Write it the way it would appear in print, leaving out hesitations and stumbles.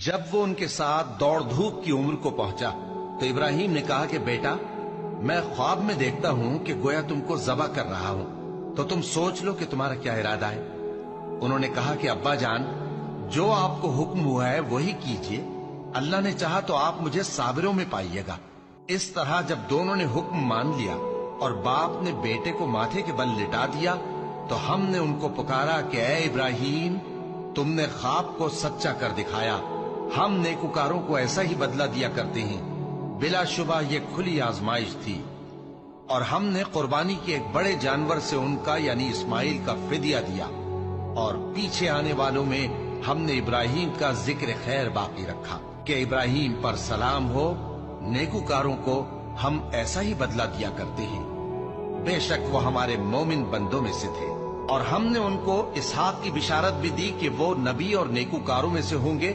جب وہ ان کے ساتھ دوڑ دھوپ کی عمر کو پہنچا تو ابراہیم نے کہا کہ بیٹا، میں خواب میں دیکھتا ہوں کہ گویا تم کو ذبح کر رہا ہوں، تو تم سوچ لو کہ تمہارا کیا ارادہ ہے۔ انہوں نے کہا کہ ابا جان، جو آپ کو حکم ہوا ہے وہی کیجئے، اللہ نے چاہا تو آپ مجھے صابروں میں پائیے گا۔ اس طرح جب دونوں نے حکم مان لیا اور باپ نے بیٹے کو ماتھے کے بل لٹا دیا تو ہم نے ان کو پکارا کہ اے ابراہیم، تم نے خواب کو سچا کر دکھایا، ہم نیکوکاروں کو ایسا ہی بدلہ دیا کرتے ہیں۔ بلا شبہ یہ کھلی آزمائش تھی، اور ہم نے قربانی کے ایک بڑے جانور سے ان کا یعنی اسماعیل کا فدیہ دیا، اور پیچھے آنے والوں میں ہم نے ابراہیم کا ذکر خیر باقی رکھا کہ ابراہیم پر سلام ہو، نیکوکاروں کو ہم ایسا ہی بدلہ دیا کرتے ہیں۔ بے شک وہ ہمارے مومن بندوں میں سے تھے، اور ہم نے ان کو اسحاق کی بشارت بھی دی کہ وہ نبی اور نیکوکاروں میں سے ہوں گے،